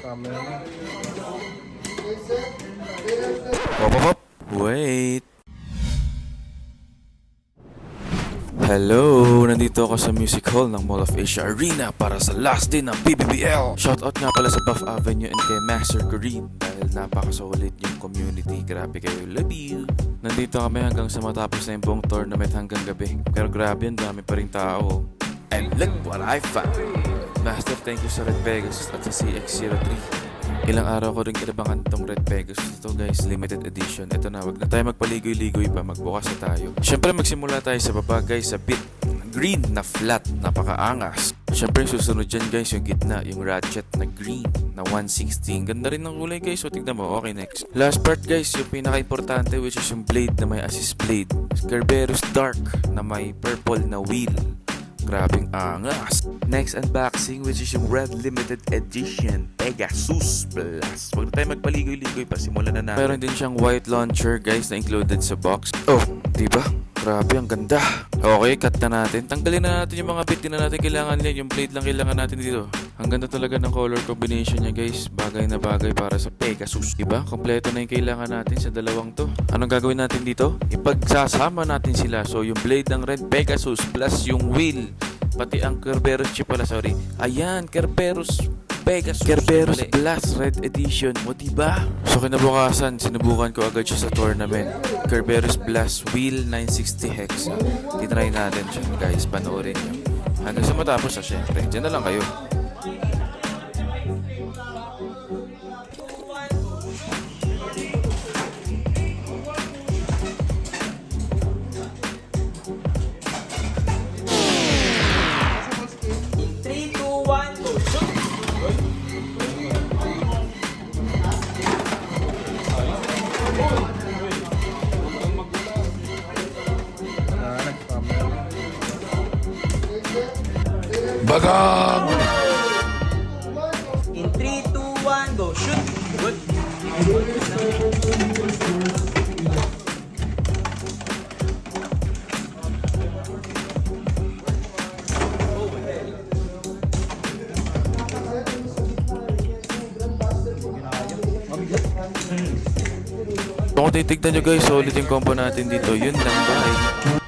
Camera na. Hop. Wait. Hello! Nandito ako sa Music Hall ng Mall of Asia Arena para sa last day ng PBBL. Shoutout nga pala sa Buff Avenue and kay Master Kareem dahil napakasolid yung community. Grabe kayo, love you! Nandito kami hanggang sa matapos na yung buong tournament hanggang gabi. Pero grabe, ang dami pa rin tao. And look what I found! Master, thank you sa Red Pegasus at sa CX-03. Ilang araw ko rin kinabangan tong Red Pegasus. Ito guys, limited edition. Ito na, wag na tayo magpaligoy-ligoy pa, magbukas na tayo. Siyempre magsimula tayo sa baba guys, sa bit green na flat, napakaangas. Siyempre susunod dyan guys, yung gitna, yung ratchet na green na 160. Ganda rin ng kulay guys, so tignan mo. Okay, next. Last part guys, yung pinaka-importante, which is yung blade na may assist blade. Kerberos Dark na may purple na wheel. Grabing angas. Next unboxing, which is yung Red Limited Edition Pegasus Plus. Huwag na tayo magpaligoy-ligoy pa, simulan na natin. Meron din siyang white launcher guys na included sa box. Oh, diba? Grabe, ang ganda. Okay, cut na natin. Tanggalin na natin yung mga bit. Di na natin kailangan yan. Yung blade lang kailangan natin dito. Ang ganda talaga ng color combination niya guys. Bagay na bagay para sa Pegasus. Diba? Kompleto na yung kailangan natin sa dalawang to. Anong gagawin natin dito? Ipagsasama natin sila. So yung blade ng Red Pegasus plus yung wheel. Pati ang Kerberos chip pala, sorry. Ayan, Kerberos Pegasus. Kerberos Plus Red Edition. O diba? So kinabukasan, sinubukan ko agad siya sa tournament. Kerberos Plus Wheel 960 Hex. Tinry natin siya guys, panoorin nyo. Hanggang sa matapos na syempre. Diyan na lang kayo. Bagang! In 3, 2, 1, go! Shoot! Good! Kung titignan nyo guys, solid yung combo natin dito. Yun lang ba eh.